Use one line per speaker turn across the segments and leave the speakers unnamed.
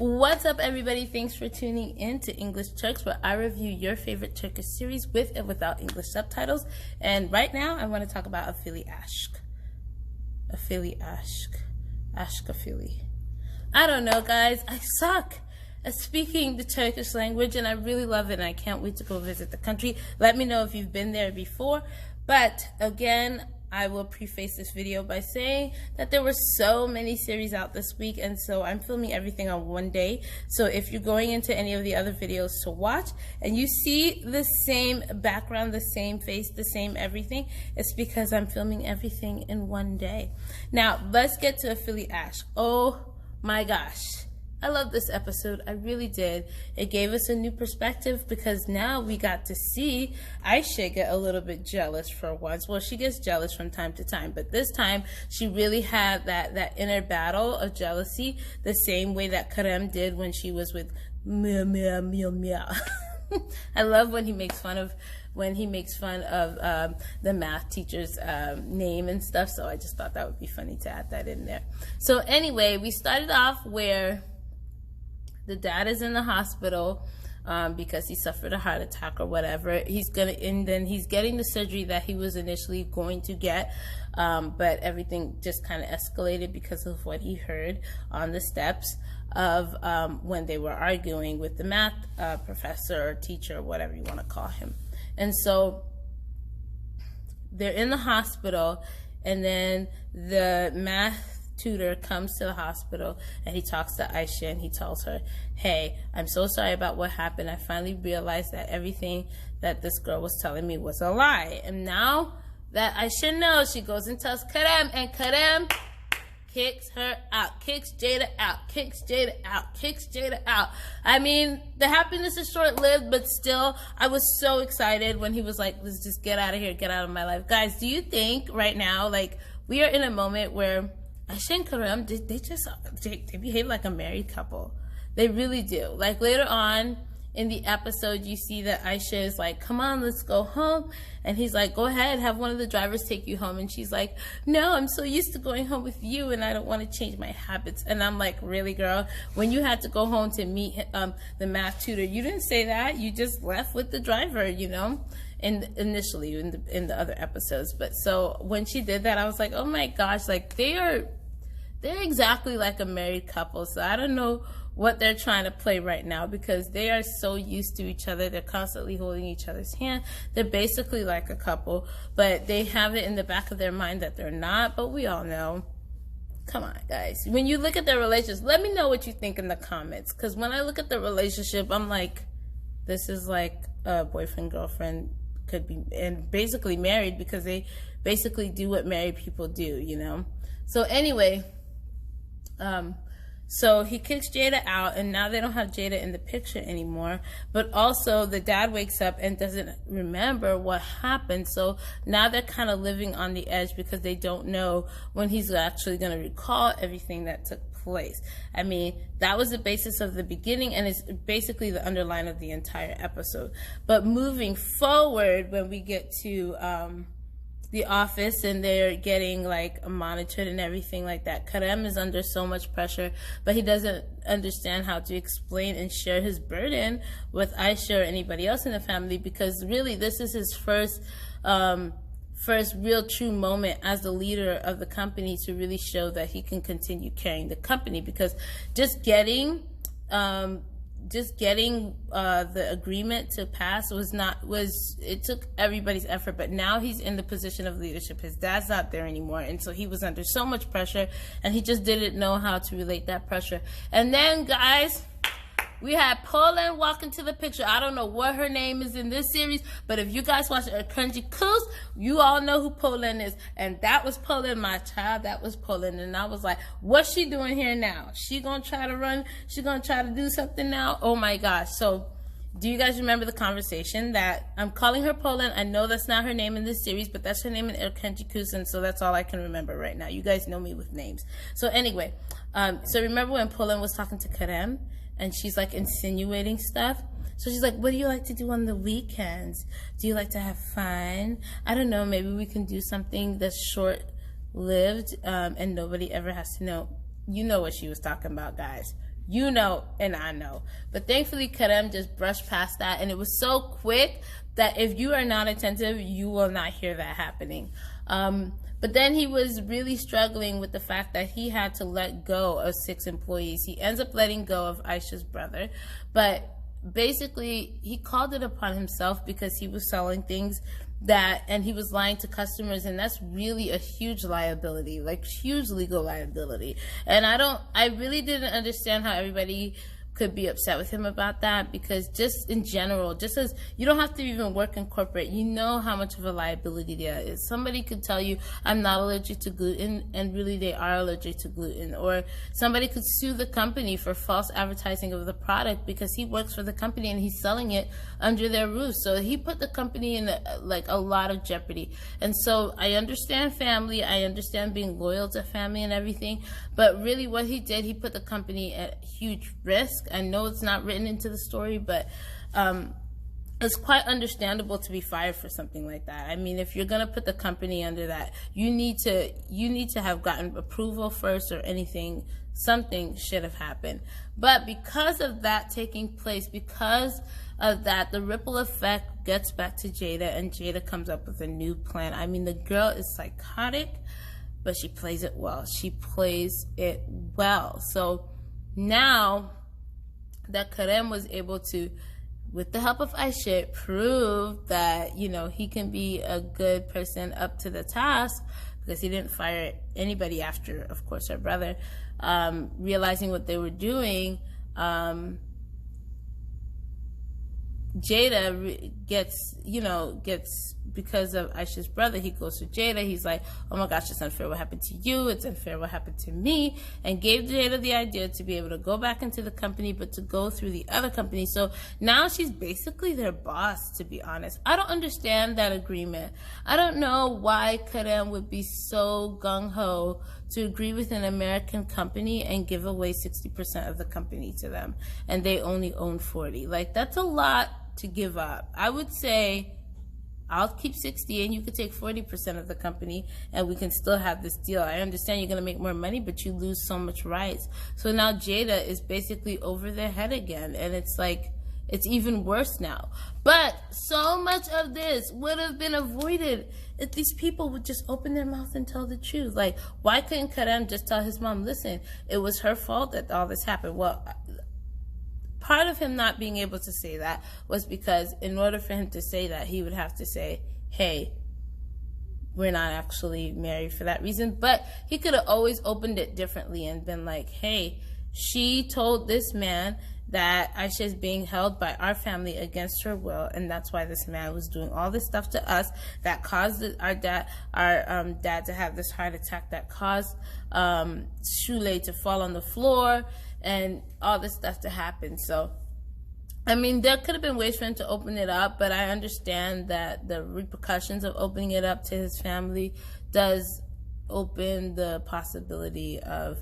What's up, everybody? Thanks for tuning in to English Turks, where I review your favorite Turkish series with and without English subtitles. And right now, I want to talk about Afili Ask. Afili Ask. Ask Afili. I don't know, guys. I suck at speaking the Turkish language, and I really love it, and I can't wait to go visit the country. Let me know if you've been there before. But again, I will preface this video by saying that there were so many series out this week, and so I'm filming everything on one day. So if you're going into any of the other videos to watch and you see the same background, the same face, the same everything, it's because I'm filming everything in one day. Now, let's get to Afili Ask. Oh my gosh. I love this episode. I really did. It gave us a new perspective because now we got to see Ayse get a little bit jealous for once. Well, she gets jealous from time to time, but this time she really had that inner battle of jealousy, the same way that Kerem did when she was with Mia Mia Mia Mia. I love when he makes fun of the math teacher's name and stuff, so I just thought that would be funny to add that in there. So anyway, we started off where the dad is in the hospital because he suffered a heart attack or whatever. And then he's getting the surgery that he was initially going to get, but everything just kind of escalated because of what he heard on the steps of when they were arguing with the math professor or teacher or whatever you want to call him. And so they're in the hospital, and then the math tutor comes to the hospital and he talks to Ayse and he tells her, hey, I'm so sorry about what happened. I finally realized that everything that this girl was telling me was a lie. And now that Ayse knows, she goes and tells Kerem, and Kerem kicks her out, kicks Jada out, kicks Jada out, kicks Jada out. I mean, the happiness is short-lived, but still, I was so excited when he was like, let's just get out of here, get out of my life. Guys, do you think right now, like, we are in a moment where Ayse and Kerem, they behave like a married couple. They really do. Like, later on in the episode, you see that Ayse is like, come on, let's go home. And he's like, go ahead, have one of the drivers take you home. And she's like, no, I'm so used to going home with you, and I don't want to change my habits. And I'm like, really, girl? When you had to go home to meet the math tutor, you didn't say that. You just left with the driver, you know? And initially in the other episodes. But so when she did that, I was like, oh my gosh, like they're exactly like a married couple. So I don't know what they're trying to play right now, because they are so used to each other. They're constantly holding each other's hand. They're basically like a couple, but they have it in the back of their mind that they're not. But we all know. Come on, guys. When you look at their relationship, let me know what you think in the comments. Because when I look at the relationship, I'm like, this is like a boyfriend, girlfriend, could be, and basically married, because they basically do what married people do, you know? So anyway, so he kicks Jada out, and now they don't have Jada in the picture anymore. But also the dad wakes up and doesn't remember what happened. So now they're kind of living on the edge because they don't know when he's actually going to recall everything that took place. I mean, that was the basis of the beginning, and it's basically the underline of the entire episode. But moving forward, when we get to the office and they're getting like monitored and everything like that, Kerem is under so much pressure, but he doesn't understand how to explain and share his burden with Ayse or anybody else in the family, because really this is his first real true moment as the leader of the company to really show that he can continue carrying the company. Because just getting the agreement to pass it took everybody's effort, but now he's in the position of leadership. His dad's not there anymore, and so he was under so much pressure, and he just didn't know how to relate that pressure. And then, guys, we had Poland walk into the picture. I don't know what her name is in this series, but if you guys watch English Turks, you all know who Poland is. And that was Poland, my child. That was Poland. And I was like, what's she doing here now? She gonna try to run? She gonna try to do something now? Oh my gosh. So do you guys remember the conversation that I'm calling her Poland? I know that's not her name in this series, but that's her name in English Turks, and so that's all I can remember right now. You guys know me with names. So anyway, so remember when Poland was talking to Kerem? And she's like insinuating stuff. So she's like, what do you like to do on the weekends? Do you like to have fun? I don't know, maybe we can do something that's short-lived and nobody ever has to know. You know what she was talking about, guys. You know, and I know. But thankfully, Karem just brushed past that, and it was so quick that if you are not attentive, you will not hear that happening. But then he was really struggling with the fact that he had to let go of 6 employees. He ends up letting go of Ayse's brother, but basically he called it upon himself because he was selling things and he was lying to customers, and that's really a huge liability, like huge legal liability. And I really didn't understand how everybody could be upset with him about that, because just in general, just as you don't have to even work in corporate, you know how much of a liability that is. Somebody could tell you, I'm not allergic to gluten, and really they are allergic to gluten. Or somebody could sue the company for false advertising of the product because he works for the company and he's selling it under their roof. So he put the company in a lot of jeopardy. And so I understand family, I understand being loyal to family and everything, but really what he did, he put the company at huge risk. I know it's not written into the story, but it's quite understandable to be fired for something like that. I mean, if you're going to put the company under that, you need to have gotten approval first, or something should have happened. But because of that taking place, because of that, the ripple effect gets back to Jada, and Jada comes up with a new plan. I mean, the girl is psychotic, but she plays it well. She plays it well. So now that Karem was able to, with the help of Ayse, prove that, he can be a good person up to the task, because he didn't fire anybody after, of course, her brother, realizing what they were doing. Jada gets, because of Ayse's brother, he goes to Jada. He's like, oh my gosh, it's unfair what happened to you. It's unfair what happened to me. And gave Jada the idea to be able to go back into the company, but to go through the other company. So now she's basically their boss, to be honest. I don't understand that agreement. I don't know why Karem would be so gung-ho to agree with an American company and give away 60% of the company to them, and they only own 40. Like, that's a lot to give up. I would say, I'll keep 60 and you could take 40% of the company and we can still have this deal. I understand you're going to make more money, but you lose so much rights. So now Jada is basically over their head again, and it's like, it's even worse now. But so much of this would have been avoided if these people would just open their mouth and tell the truth. Like, why couldn't Karem just tell his mom, listen, it was her fault that all this happened? Well, part of him not being able to say that was because in order for him to say that, he would have to say, hey, we're not actually married for that reason. But he could have always opened it differently and been like, hey, she told this man that Ayse is being held by our family against her will, and that's why this man was doing all this stuff to us that caused our dad to have this heart attack, that caused Shule to fall on the floor, and all this stuff to happen. So, I mean, there could have been ways for him to open it up, but I understand that the repercussions of opening it up to his family does open the possibility of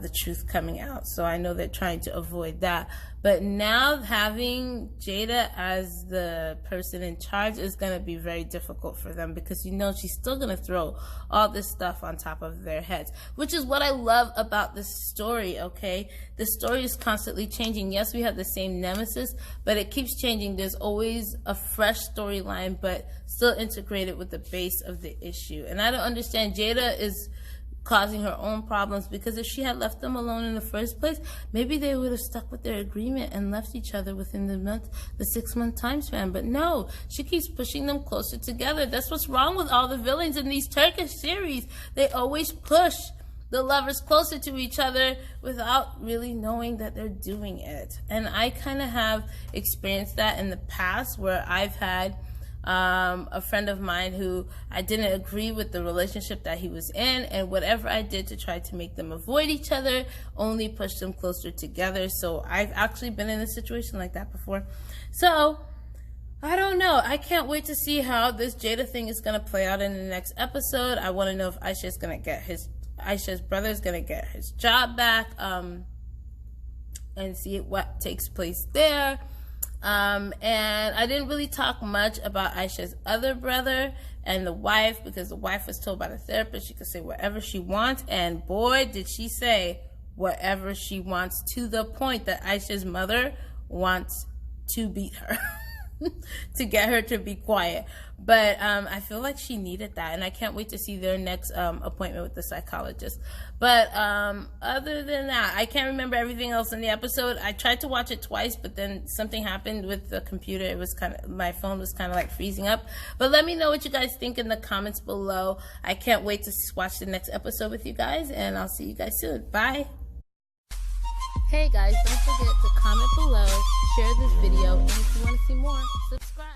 the truth coming out. So I know they're trying to avoid that. But now having Jada as the person in charge is going to be very difficult for them, because she's still going to throw all this stuff on top of their heads, which is what I love about this story, okay? The story is constantly changing. Yes, we have the same nemesis, but it keeps changing. There's always a fresh storyline, but still integrated with the base of the issue. And I don't understand. Jada is causing her own problems, because if she had left them alone in the first place, maybe they would have stuck with their agreement and left each other within the 6-month time span. But no, she keeps pushing them closer together. That's what's wrong with all the villains in these Turkish series. They always push the lovers closer to each other without really knowing that they're doing it. And I kind of have experienced that in the past, where I've had a friend of mine who I didn't agree with the relationship that he was in, and whatever I did to try to make them avoid each other only pushed them closer together. So I've actually been in a situation like that before. So I don't know. I can't wait to see how this Jada thing is going to play out in the next episode. I want to know if Ayse's brother is going to get his job back, and see what takes place there. And I didn't really talk much about Ayse's other brother and the wife, because the wife was told by the therapist she could say whatever she wants, and boy, did she say whatever she wants, to the point that Ayse's mother wants to beat her to get her to be quiet. But I feel like she needed that, and I can't wait to see their next appointment with the psychologist. But other than that, I can't remember everything else in the episode. I tried to watch it twice, but then something happened with the computer. It was my phone was kind of like freezing up. But let me know what you guys think in the comments below. I can't wait to watch the next episode with you guys, and I'll see you guys soon. Bye. Hey guys, don't forget to comment below, share this video, and if you want to see more, subscribe.